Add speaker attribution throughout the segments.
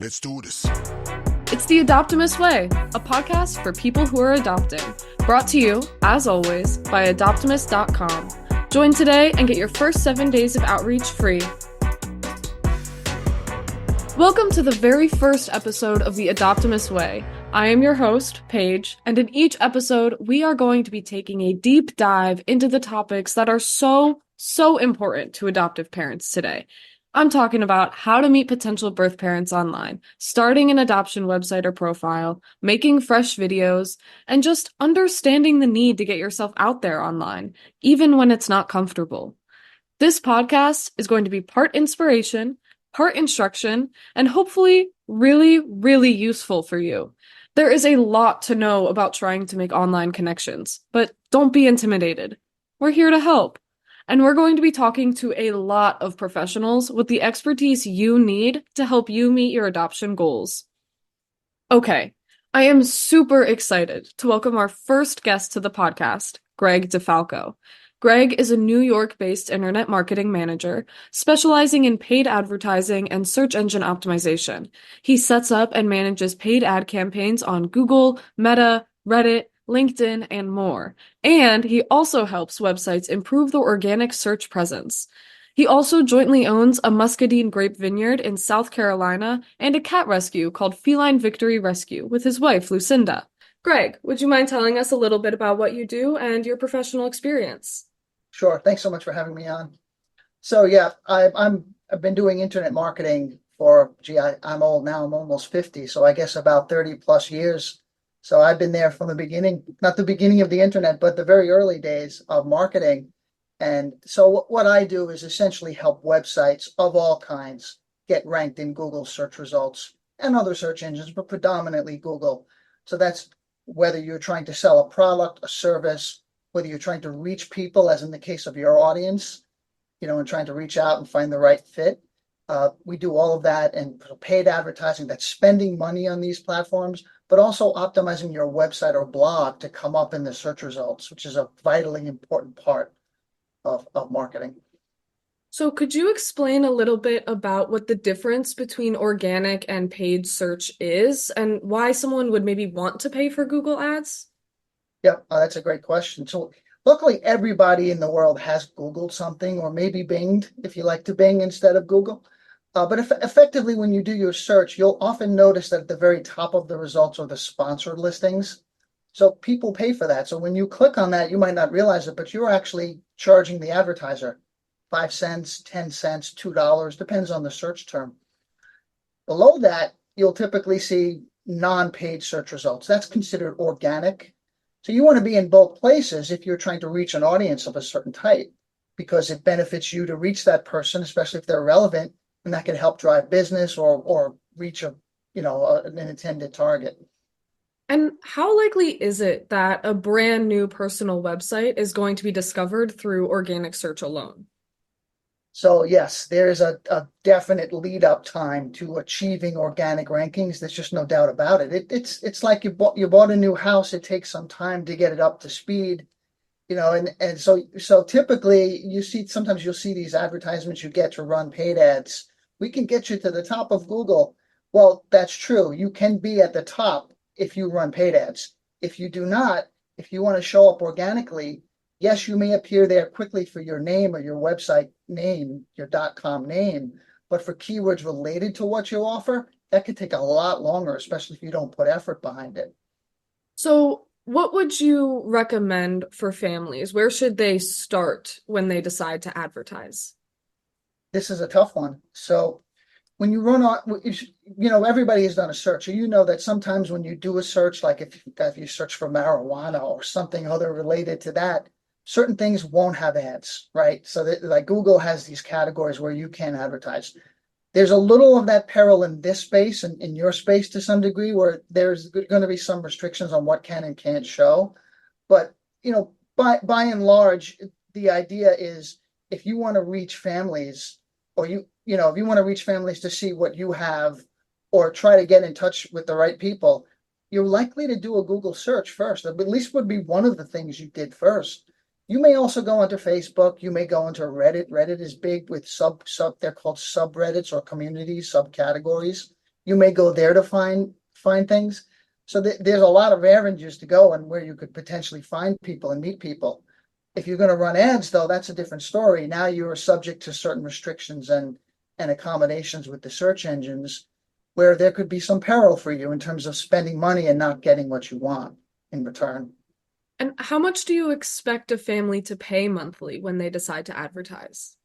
Speaker 1: Let's do this.
Speaker 2: It's the Adoptimus Way, a podcast for people who are adopting. Brought to you, as always, by Adoptimus.com. Join today and get your first 7 days of outreach free. Welcome to the very first episode of the Adoptimus Way. I am your host, Paige, and in each episode, we are going to be taking a deep dive into the topics that are so important to adoptive parents today. I'm talking about how to meet potential birth parents online, starting an adoption website or profile, making fresh videos, and just understanding the need to get yourself out there online, even when it's not comfortable. This podcast is going to be part inspiration, part instruction, and hopefully really useful for you. There is a lot to know about trying to make online connections, but don't be intimidated. We're here to help. And we're going to be talking to a lot of professionals with the expertise you need to help you meet your adoption goals. Okay, I am super excited to welcome our first guest to the podcast, Greg DeFalco. Greg is a New York-based internet marketing manager specializing in paid advertising and search engine optimization. He sets up and manages paid ad campaigns on Google, Meta, Reddit, LinkedIn, and more. And he also helps websites improve their organic search presence. He also jointly owns a muscadine grape vineyard in South Carolina and a cat rescue called Feline Victory Rescue with his wife, Lucinda. Greg, would you mind telling us a little bit about what you do and your professional experience?
Speaker 3: Sure. Thanks so much for having me on. So yeah, I've been doing internet marketing for, I'm old now, I'm almost 50, so I guess about 30 plus years. So I've been there from the beginning, not the beginning of the internet, but the very early days of marketing. And so what I do is essentially help websites of all kinds get ranked in Google search results and other search engines, but predominantly Google. So that's whether you're trying to sell a product, a service, whether you're trying to reach people, as in the case of your audience, and trying to reach out and find the right fit. We do all of that, and paid advertising, that's spending money on these platforms, but also optimizing your website or blog to come up in the search results, which is a vitally important part of marketing.
Speaker 2: So could you explain a little bit about what the difference between organic and paid search is and why someone would maybe want to pay for Google Ads?
Speaker 3: Yeah, that's a great question. So luckily, everybody in the world has Googled something, or maybe Binged, if you like to Bing instead of Google. But effectively, when you do your search, you'll often notice that at the very top of the results are the sponsored listings. So people pay for that. So when you click on that, you might not realize it, but you're actually charging the advertiser 5 cents, 10 cents, $2, depends on the search term. Below that, you'll typically see non-paid search results. That's considered organic. So you want to be in both places if you're trying to reach an audience of a certain type, because it benefits you to reach that person, especially if they're relevant, and that can help drive business or reach an intended target.
Speaker 2: And how likely is it that a brand new personal website is going to be discovered through organic search alone?
Speaker 3: So yes, there is a definite lead up time to achieving organic rankings. There's just no doubt about it. It's like you bought a new house. It takes some time to get it up to speed, and so typically sometimes you'll see these advertisements you get to run paid ads. We can get you to the top of Google. Well, that's true. You can be at the top if you run paid ads. If you do not, if you want to show up organically, yes, you may appear there quickly for your name or your website name, your .com name, but for keywords related to what you offer, that could take a lot longer, especially if you don't put effort behind it.
Speaker 2: So what would you recommend for families? Where should they start when they decide to advertise?
Speaker 3: This is a tough one. So when you run on, everybody has done a search. You know that sometimes when you do a search, like if you search for marijuana or something other related to that, certain things won't have ads, right? So that, like Google has these categories where you can advertise. There's a little of that peril in this space and in your space to some degree, where there's going to be some restrictions on what can and can't show. But, by and large, the idea is if you want to reach families, or if you want to reach families to see what you have or try to get in touch with the right people, you're likely to do a Google search first. At least would be one of the things you did first. You may also go onto Facebook. You may go into Reddit. Reddit is big with they're called subreddits or communities, subcategories. You may go there to find things. So there's a lot of avenues to go and where you could potentially find people and meet people. If you're going to run ads, though, that's a different story. Now you are subject to certain restrictions and accommodations with the search engines where there could be some peril for you in terms of spending money and not getting what you want in return.
Speaker 2: And how much do you expect a family to pay monthly when they decide to advertise?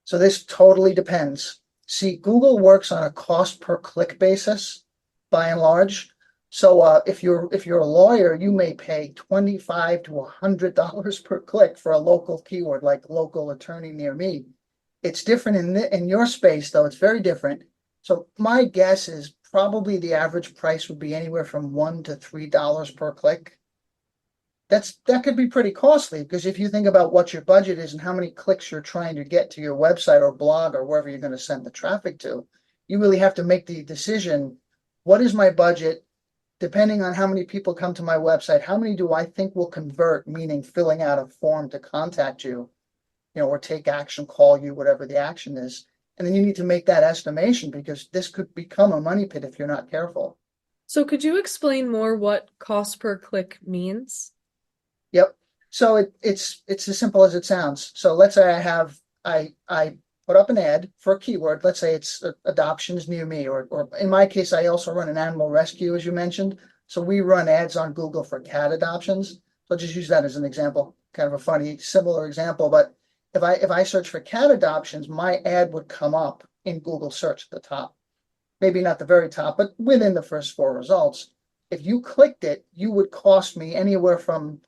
Speaker 3: So this totally depends. See, Google works on a cost per click basis by and large. So if you're a lawyer, you may pay $25 to $100 per click for a local keyword like local attorney near me. It's different in your space, though. It's very different. So my guess is probably the average price would be anywhere from $1 to $3 per click. That could be pretty costly because if you think about what your budget is and how many clicks you're trying to get to your website or blog or wherever you're going to send the traffic to, you really have to make the decision, what is my budget? Depending on how many people come to my website, how many do I think will convert, meaning filling out a form to contact you, or take action, call you, whatever the action is. And then you need to make that estimation because this could become a money pit if you're not careful.
Speaker 2: So could you explain more what cost per click means?
Speaker 3: Yep. So it's as simple as it sounds. So let's say I put up an ad for a keyword. Let's say it's adoptions near me, or in my case, I also run an animal rescue, as you mentioned. So we run ads on Google for cat adoptions. So I'll just use that as an example, kind of a funny, similar example. But if I search for cat adoptions, my ad would come up in Google search at the top. Maybe not the very top, but within the first 4 results. If you clicked it, you would cost me anywhere from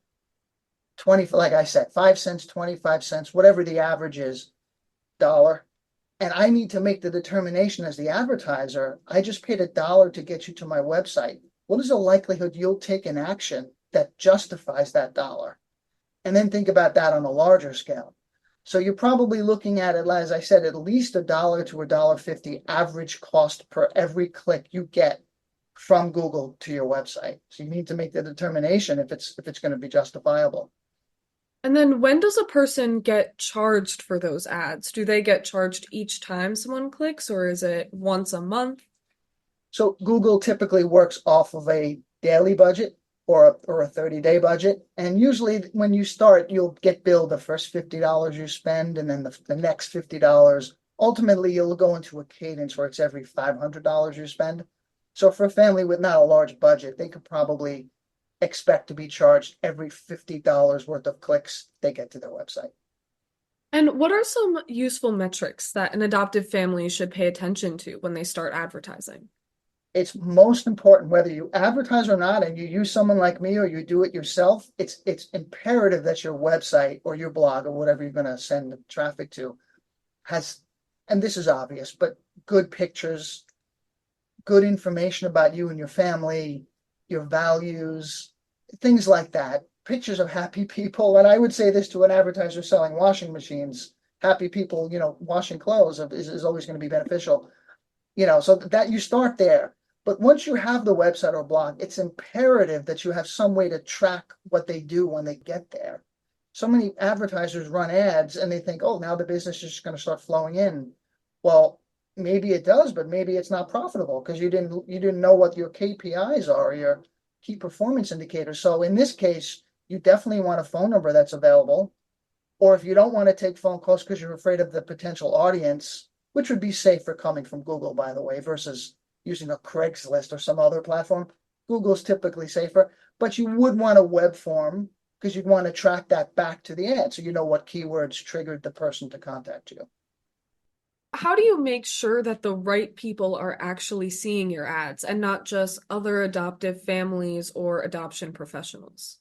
Speaker 3: 20, like I said, 5 cents, 25 cents, whatever the average is, dollar. And I need to make the determination as the advertiser. I just paid $1 to get you to my website. What is the likelihood you'll take an action that justifies that dollar? And then think about that on a larger scale. So you're probably looking at it, as I said, at least $1 to $1.50 average cost per every click you get from Google to your website. So you need to make the determination if it's going to be justifiable.
Speaker 2: And then when does a person get charged for those ads? Do they get charged each time someone clicks, or is it once a month?
Speaker 3: So Google typically works off of a daily budget or a 30-day budget. And usually when you start, you'll get billed the first $50 you spend and then the next $50. Ultimately, you'll go into a cadence where it's every $500 you spend. So for a family with not a large budget, they could probably expect to be charged every $50 worth of clicks they get to their website.
Speaker 2: And what are some useful metrics that an adoptive family should pay attention to when they start advertising?
Speaker 3: It's most important whether you advertise or not, and you use someone like me or you do it yourself. It's imperative that your website or your blog or whatever you're going to send the traffic to has, and this is obvious, but good pictures, good information about you and your family, your values, things like that. Pictures of happy people. And I would say this to an advertiser selling washing machines. Happy people, washing clothes is always going to be beneficial. So that you start there. But once you have the website or blog, it's imperative that you have some way to track what they do when they get there. So many advertisers run ads and they think, oh, now the business is just going to start flowing in. Well, maybe it does, but maybe it's not profitable because you didn't know what your KPIs are, your key performance indicators. So in this case, you definitely want a phone number that's available. Or if you don't want to take phone calls because you're afraid of the potential audience, which would be safer coming from Google, by the way, versus using a Craigslist or some other platform. Google's typically safer, but you would want a web form because you'd want to track that back to the ad so you know what keywords triggered the person to contact you.
Speaker 2: How do you make sure that the right people are actually seeing your ads and not just other adoptive families or adoption professionals?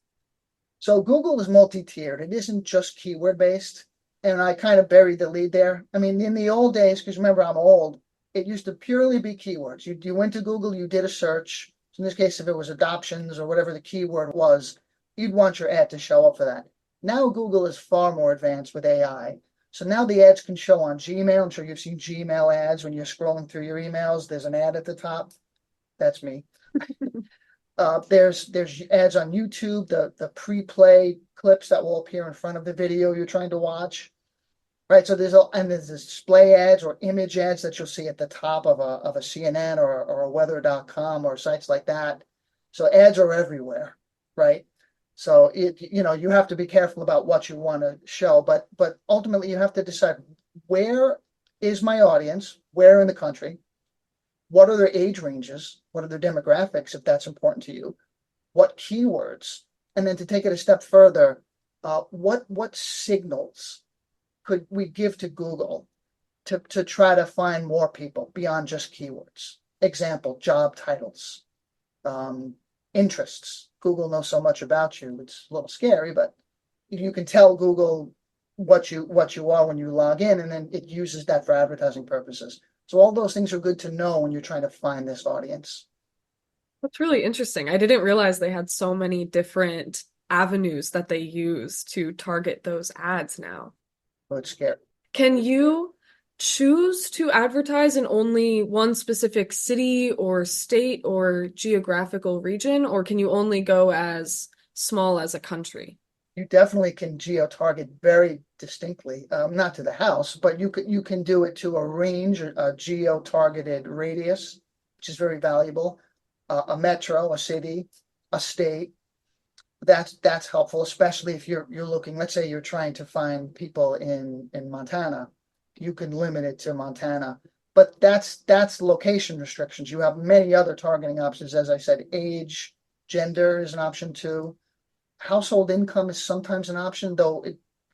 Speaker 3: So Google is multi-tiered. It isn't just keyword based. And I kind of buried the lead there. I mean, in the old days, because remember, I'm old, it used to purely be keywords. You went to Google, you did a search. So in this case, if it was adoptions or whatever the keyword was, you'd want your ad to show up for that. Now Google is far more advanced with AI. So now the ads can show on Gmail. I'm sure you've seen Gmail ads when you're scrolling through your emails. There's an ad at the top. That's me. There's ads on YouTube, the pre-play clips that will appear in front of the video you're trying to watch. right? So there's display ads or image ads that you'll see at the top of a CNN or a weather.com or sites like that. So ads are everywhere, right? So you have to be careful about what you want to show, but ultimately you have to decide, where is my audience? Where in the country? What are their age ranges? What are their demographics, if that's important to you? What keywords? And then to take it a step further, what signals could we give to Google to try to find more people beyond just keywords? Example, job titles, um, interests. Google knows so much about you. It's a little scary, but you can tell Google what you are when you log in, and then it uses that for advertising purposes. So all those things are good to know when you're trying to find this audience.
Speaker 2: That's really interesting. I didn't realize they had so many different avenues that they use to target those ads now.
Speaker 3: So it's scary.
Speaker 2: Can you choose to advertise in only one specific city or state or geographical region, or can you only go as small as a country?
Speaker 3: You definitely can geo-target very distinctly, not to the house, but you can do it to a range, a geo-targeted radius, which is very valuable. A metro, a city, a state. That's helpful, especially if you're looking. Let's say you're trying to find people in Montana. You can limit it to Montana, but that's location restrictions. You have many other targeting options. As I said, age, gender is an option too. Household income is sometimes an option, though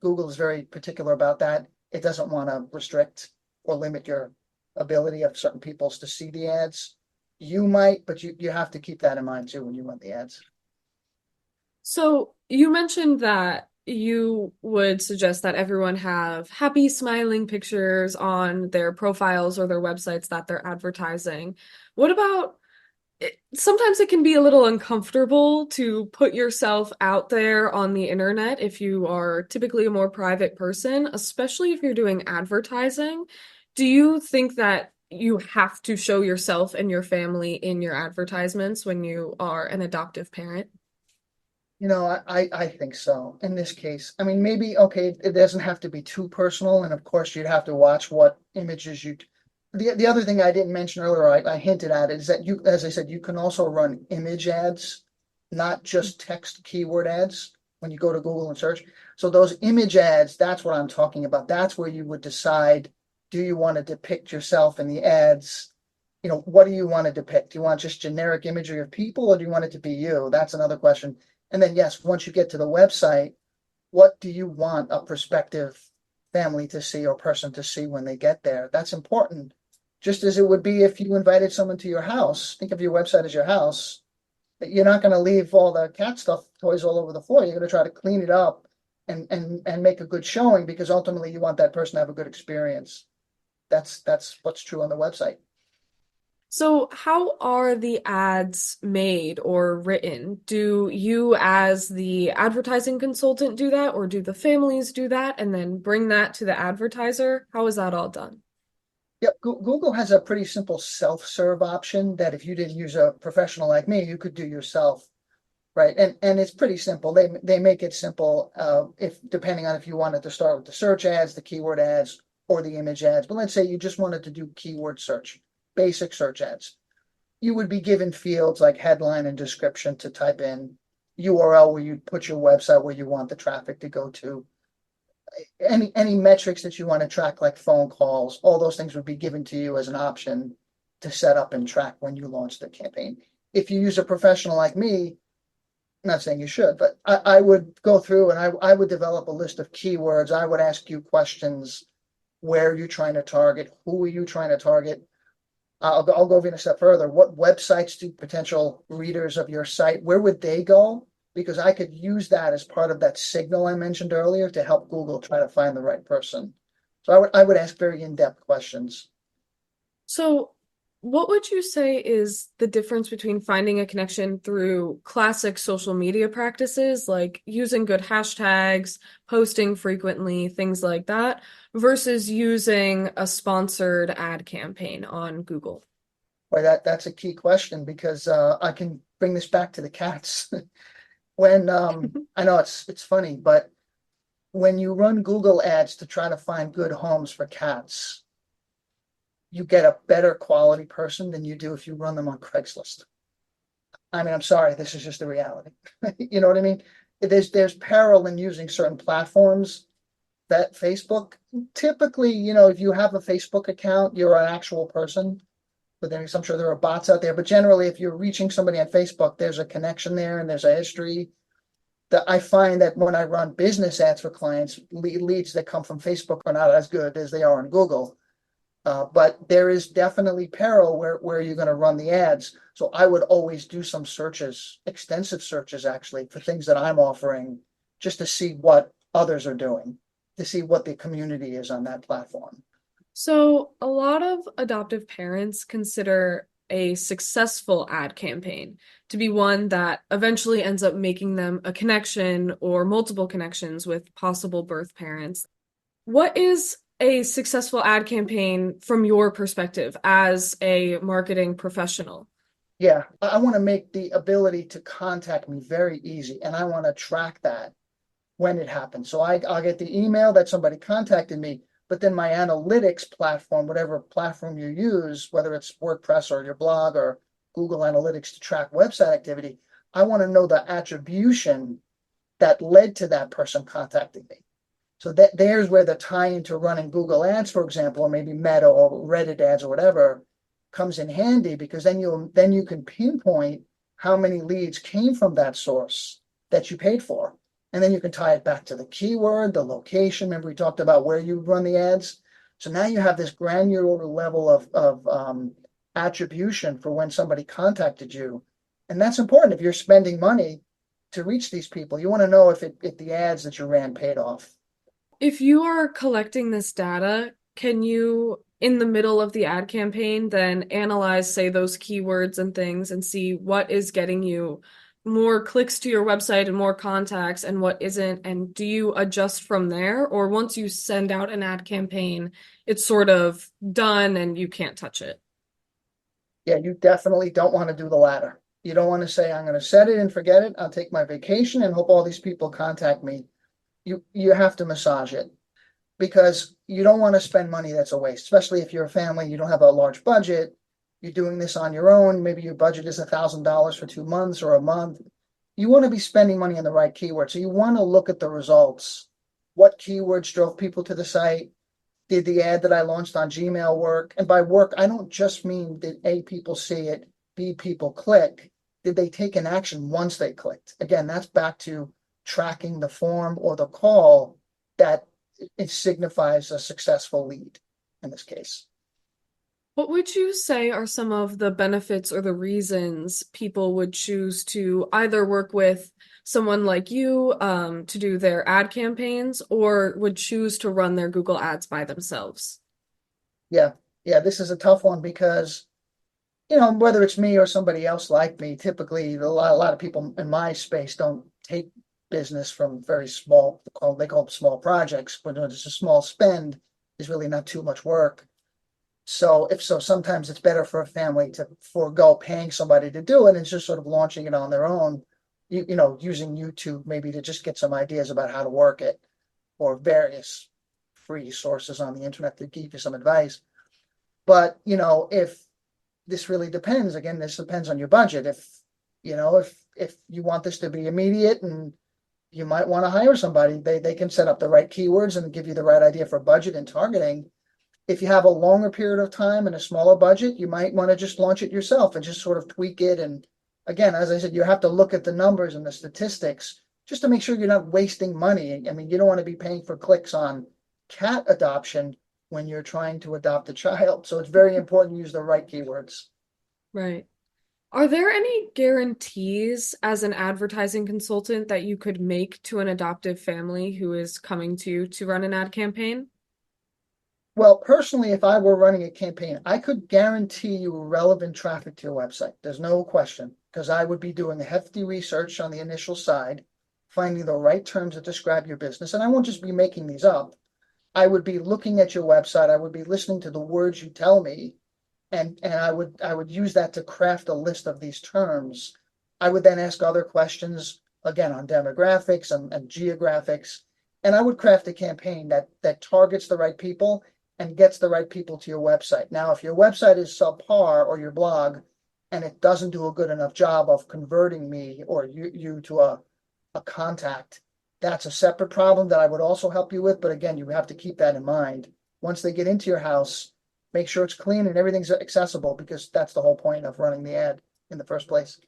Speaker 3: Google is very particular about that. It doesn't want to restrict or limit your ability of certain peoples to see the ads. You might, but you have to keep that in mind too when you run the ads.
Speaker 2: So you mentioned that you would suggest that everyone have happy, smiling pictures on their profiles or their websites that they're advertising. What about sometimes it can be a little uncomfortable to put yourself out there on the internet if you are typically a more private person, especially if you're doing advertising. Do you think that you have to show yourself and your family in your advertisements when you are an adoptive parent?
Speaker 3: I think so in this case. I mean, maybe, okay, it doesn't have to be too personal. And of course, you'd have to watch what images you. The other thing I didn't mention earlier, I hinted at, is that as I said, you can also run image ads, not just text keyword ads when you go to Google and search. So those image ads, that's what I'm talking about. That's where you would decide, do you want to depict yourself in the ads? What do you want to depict? Do you want just generic imagery of people, or do you want it to be you? That's another question. And then, yes, once you get to the website, what do you want a prospective family to see or person to see when they get there? That's important. Just as it would be if you invited someone to your house. Think of your website as your house. You're not going to leave all the cat stuff toys all over the floor. You're going to try to clean it up and make a good showing, because ultimately you want that person to have a good experience. That's what's true on the website.
Speaker 2: So, how are the ads made or written? Do you, as the advertising consultant, do that, or do the families do that and then bring that to the advertiser? How is that all done?
Speaker 3: Yep, Google has a pretty simple self-serve option that if you didn't use a professional like me, you could do yourself, right? And it's pretty simple. They make it simple, if depending on if you wanted to start with the search ads, the keyword ads, or the image ads. But let's say you just wanted to do keyword search, basic search ads. You would be given fields like headline and description to type in, URL where you put your website where you want the traffic to go to, any metrics that you want to track, like phone calls. All those things would be given to you as an option to set up and track when you launch the campaign. If you use a professional like me, I'm not saying you should, but I would go through and I would develop a list of keywords. I would ask you questions. Where are you trying to target? Who are you trying to target? I'll go even a step further. What websites do potential readers of your site, where would they go? Because I could use that as part of that signal I mentioned earlier to help Google try to find the right person. So I would ask very in-depth questions.
Speaker 2: So, what would you say is the difference between finding a connection through classic social media practices, like using good hashtags, posting frequently, things like that, versus using a sponsored ad campaign on Google?
Speaker 3: Boy, that's a key question, because I can bring this back to the cats. When I know it's funny, but when you run Google ads to try to find good homes for cats, you get a better quality person than you do if you run them on Craigslist. I mean, I'm sorry, this is just the reality. You know what I mean? There's peril in using certain platforms that Facebook typically, if you have a Facebook account, you're an actual person. But then I'm sure there are bots out there. But generally, if you're reaching somebody on Facebook, there's a connection there and there's a history. That I find that when I run business ads for clients, leads that come from Facebook are not as good as they are on Google. But there is definitely peril where you're going to run the ads. So I would always do some searches, extensive searches actually, for things that I'm offering, just to see what others are doing, to see what the community is on that platform.
Speaker 2: So, a lot of adoptive parents consider a successful ad campaign to be one that eventually ends up making them a connection or multiple connections with possible birth parents. What is a successful ad campaign from your perspective as a marketing professional?
Speaker 3: Yeah, I want to make the ability to contact me very easy, and I want to track that when it happens. So I'll get the email that somebody contacted me, but then my analytics platform, whatever platform you use, whether it's WordPress or your blog or Google Analytics to track website activity, I want to know the attribution that led to that person contacting me. So there's where the tie into running Google Ads, for example, or maybe Meta or Reddit ads or whatever, comes in handy, because then you can pinpoint how many leads came from that source that you paid for. And then you can tie it back to the keyword, the location. Remember, we talked about where you run the ads. So now you have this granular level of attribution for when somebody contacted you. And that's important if you're spending money to reach these people. You want to know if the ads that you ran paid off.
Speaker 2: If you are collecting this data, can you, in the middle of the ad campaign, then analyze, say, those keywords and things and see what is getting you more clicks to your website and more contacts and what isn't? And do you adjust from there? Or once you send out an ad campaign, it's sort of done and you can't touch it?
Speaker 3: Yeah, you definitely don't want to do the latter. You don't want to say, I'm going to set it and forget it. I'll take my vacation and hope all these people contact me. You have to massage it, because you don't want to spend money that's a waste, especially if you're a family, you don't have a large budget, you're doing this on your own. Maybe your budget is $1,000 for 2 months or a month. You want to be spending money on the right keyword. So you want to look at the results. What keywords drove people to the site? Did the ad that I launched on Gmail work? And by work, I don't just mean did A, people see it, B, people click. Did they take an action once they clicked? Again, that's back to tracking the form or the call that it signifies a successful lead in this case.
Speaker 2: What would you say are some of the benefits or the reasons people would choose to either work with someone like you to do their ad campaigns or would choose to run their Google Ads by themselves?
Speaker 3: Yeah, yeah, this is a tough one because, whether it's me or somebody else like me, typically a lot of people in my space don't take business from very small, they call them small projects, but it's a small spend is really not too much work. So sometimes it's better for a family to forego paying somebody to do it and just sort of launching it on their own, using YouTube maybe to just get some ideas about how to work it, or various free sources on the internet to give you some advice. But, if this really depends, again, this depends on your budget. If you want this to be immediate, and you might want to hire somebody, they can set up the right keywords and give you the right idea for budget and targeting. If you have a longer period of time and a smaller budget, you might want to just launch it yourself and just sort of tweak it. And again, as I said, you have to look at the numbers and the statistics just to make sure you're not wasting money. I mean, you don't want to be paying for clicks on cat adoption when you're trying to adopt a child. So it's very important to use the right keywords.
Speaker 2: Right. Are there any guarantees as an advertising consultant that you could make to an adoptive family who is coming to you to run an ad campaign?
Speaker 3: Well, personally, if I were running a campaign, I could guarantee you relevant traffic to your website. There's no question, because I would be doing hefty research on the initial side, finding the right terms that describe your business. And I won't just be making these up. I would be looking at your website. I would be listening to the words you tell me, and I would use that to craft a list of these terms. I would then ask other questions, again, on demographics and geographics, And I would craft a campaign that targets the right people and gets the right people to your website. Now, if your website is subpar or your blog and it doesn't do a good enough job of converting me or you to a contact, that's a separate problem that I would also help you with. But again, you have to keep that in mind. Once they get into your house, make sure it's clean and everything's accessible because that's the whole point of running the ad in the first place.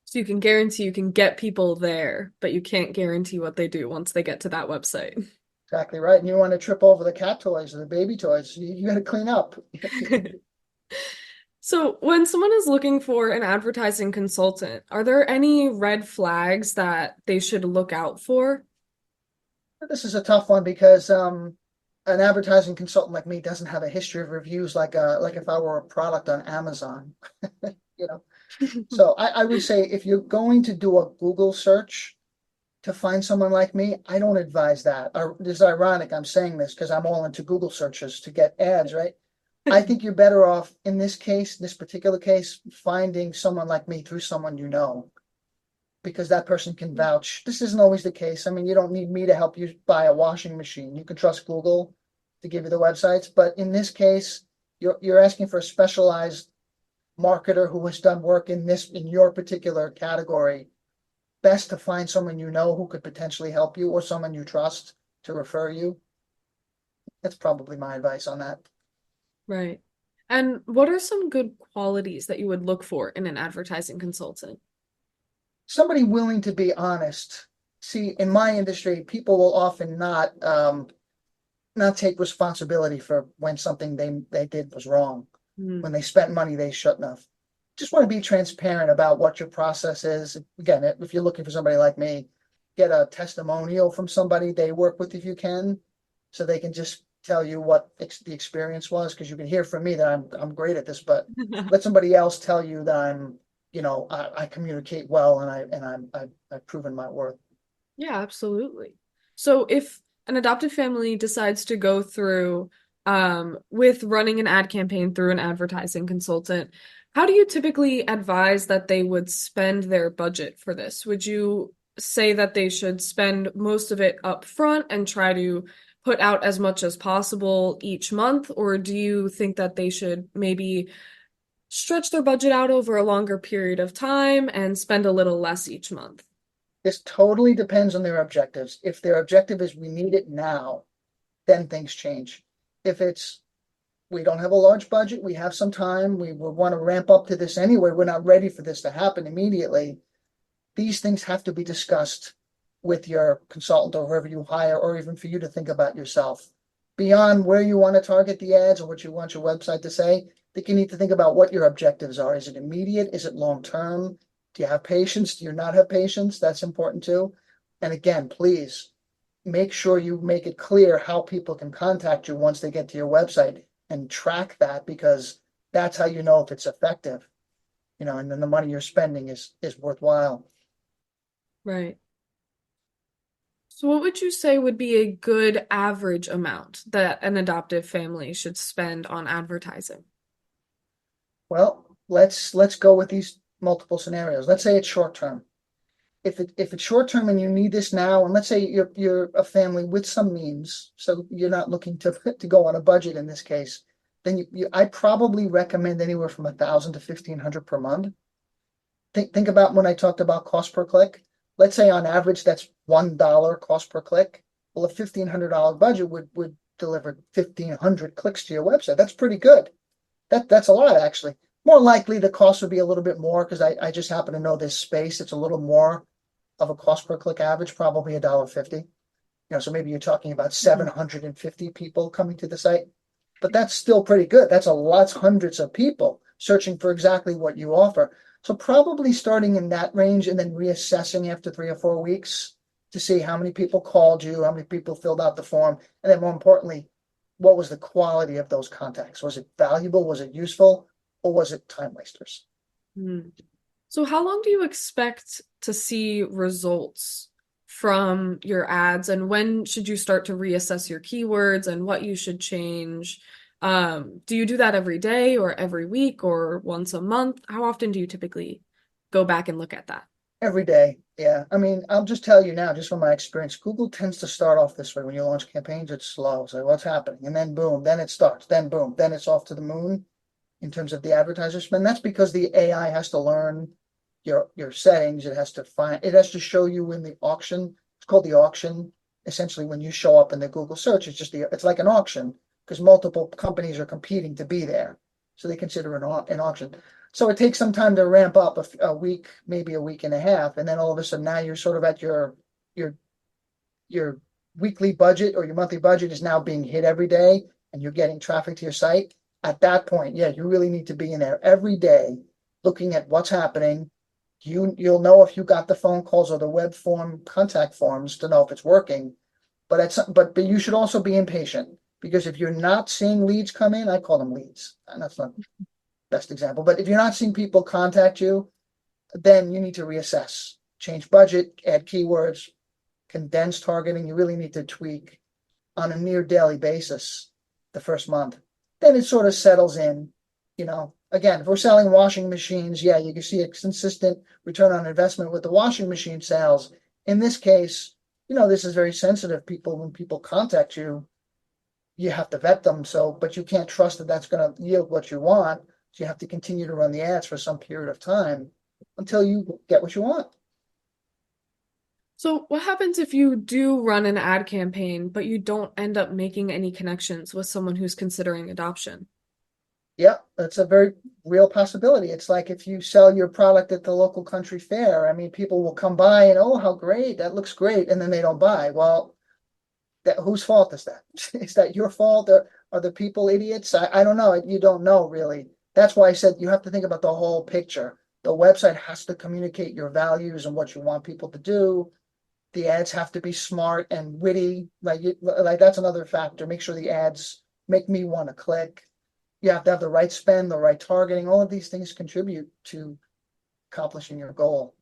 Speaker 2: So you can guarantee you can get people there, but you can't guarantee what they do once they get to that website.
Speaker 3: Exactly right. And you want to trip over the cat toys or the baby toys, you got to clean up.
Speaker 2: So, when someone is looking for an advertising consultant, are there any red flags that they should look out for?
Speaker 3: This is a tough one because an advertising consultant like me doesn't have a history of reviews like if I were a product on Amazon, you know. So I would say if you're going to do a Google search to find someone like me, I don't advise that. This is ironic I'm saying this because I'm all into Google searches to get ads, right? I think you're better off in this case, this particular case, finding someone like me through someone you know, because that person can vouch. This isn't always the case. I mean, you don't need me to help you buy a washing machine. You can trust Google to give you the websites. But in this case, you're asking for a specialized marketer who has done work in your particular category. Best to find someone you know who could potentially help you or someone you trust to refer you. That's probably my advice on that.
Speaker 2: Right. And what are some good qualities that you would look for in an advertising consultant?
Speaker 3: Somebody willing to be honest. See, in my industry, people will often not take responsibility for when something they did was wrong,
Speaker 2: Hmm.
Speaker 3: when they spent money they shouldn't have. Just want to be transparent about what your process is. Again, if you're looking for somebody like me, get a testimonial from somebody they work with if you can, so they can just tell you what the experience was, because you can hear from me that I'm great at this, but let somebody else tell you that I communicate well and I've proven my worth.
Speaker 2: Yeah, absolutely. So if an adopted family decides to go through with running an ad campaign through an advertising consultant, how do you typically advise that they would spend their budget for this? Would you say that they should spend most of it up front and try to put out as much as possible each month, or do you think that they should maybe stretch their budget out over a longer period of time and spend a little less each month?
Speaker 3: This totally depends on their objectives. If their objective is we need it now, then things change. If it's we don't have a large budget, we have some time, we will want to ramp up to this anyway, we're not ready for this to happen immediately. These things have to be discussed with your consultant or whoever you hire, or even for you to think about yourself. Beyond where you want to target the ads or what you want your website to say, I think you need to think about what your objectives are. Is it immediate? Is it long term? Do you have patience? Do you not have patience? That's important too. And again, please make sure you make it clear how people can contact you once they get to your website and track that, because that's how you know if it's effective, and then the money you're spending is worthwhile.
Speaker 2: Right. So what would you say would be a good average amount that an adoptive family should spend on advertising?
Speaker 3: Well, let's go with these multiple scenarios. Let's say it's short term. If it's short term and you need this now, and let's say you're a family with some means, so you're not looking to to go on a budget in this case, then I probably recommend anywhere from 1,000 to 1,500 per month. Think about when I talked about cost per click. Let's say on average that's $1 cost per click. Well, a $1,500 budget would deliver 1,500 clicks to your website. That's pretty good. That's a lot actually. More likely the cost would be a little bit more because I just happen to know this space. It's a little more of a cost per click average, probably $1.50. So maybe you're talking about
Speaker 2: Mhm.
Speaker 3: 750 people coming to the site, but that's still pretty good. That's a lot, hundreds of people searching for exactly what you offer. So probably starting in that range and then reassessing after 3 or 4 weeks to see how many people called you, how many people filled out the form, and then more importantly, what was the quality of those contacts? Was it valuable? Was it useful? Or was it time wasters?
Speaker 2: Hmm. So how long do you expect to see results from your ads, and when should you start to reassess your keywords and what you should change? Do you do that every day or every week or once a month? How often do you typically go back and look at that?
Speaker 3: Every day. Yeah. I mean, I'll just tell you now, just from my experience, Google tends to start off this way. When you launch campaigns, it's slow. So what's happening? And then boom, then it starts, then boom, then it's off to the moon in terms of the advertiser spend. That's because the AI has to learn your settings. It has to show you in the auction. It's called the auction. Essentially, when you show up in the Google search, it's like an auction because multiple companies are competing to be there. So they consider it an auction. So it takes some time to ramp up a week, maybe a week and a half, and then all of a sudden now you're sort of at your weekly budget or your monthly budget is now being hit every day, and you're getting traffic to your site. At that point, yeah, you really need to be in there every day, looking at what's happening. You'll know if you got the phone calls or the web form contact forms to know if it's working. But you should also be impatient because if you're not seeing leads come in, I call them leads, and that's not best example. But if you're not seeing people contact you, then you need to reassess, change budget, add keywords, condense targeting. You really need to tweak on a near daily basis the first month. Then it sort of settles in. Again, if we're selling washing machines, yeah, you can see a consistent return on investment with the washing machine sales. In this case, this is very sensitive. When people contact you, you have to vet them. But you can't trust that that's going to yield what you want. So you have to continue to run the ads for some period of time until you get what you want.
Speaker 2: So what happens if you do run an ad campaign, but you don't end up making any connections with someone who's considering adoption?
Speaker 3: Yeah, that's a very real possibility. It's like if you sell your product at the local country fair, I mean, people will come by and, oh, how great, that looks great, and then they don't buy. Well, whose fault is that? Is that your fault? Are the people idiots? I don't know. You don't know, really. That's why I said you have to think about the whole picture. The website has to communicate your values and what you want people to do. The ads have to be smart and witty. Like that's another factor. Make sure the ads make me want to click. You have to have the right spend, the right targeting. All of these things contribute to accomplishing your goal.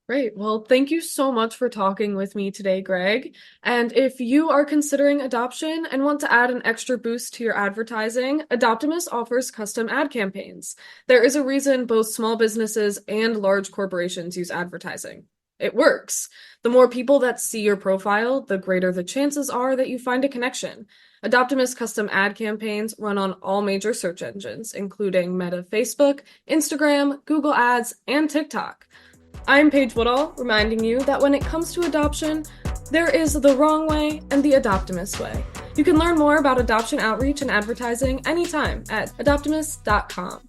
Speaker 2: Great. Well, thank you so much for talking with me today, Greg. And if you are considering adoption and want to add an extra boost to your advertising, Adoptimus offers custom ad campaigns. There is a reason both small businesses and large corporations use advertising. It works. The more people that see your profile, the greater the chances are that you find a connection. Adoptimus custom ad campaigns run on all major search engines, including Meta, Facebook, Instagram, Google Ads, and TikTok. I'm Paige Woodall, reminding you that when it comes to adoption, there is the wrong way and the Adoptimus way. You can learn more about adoption outreach and advertising anytime at adoptimus.com.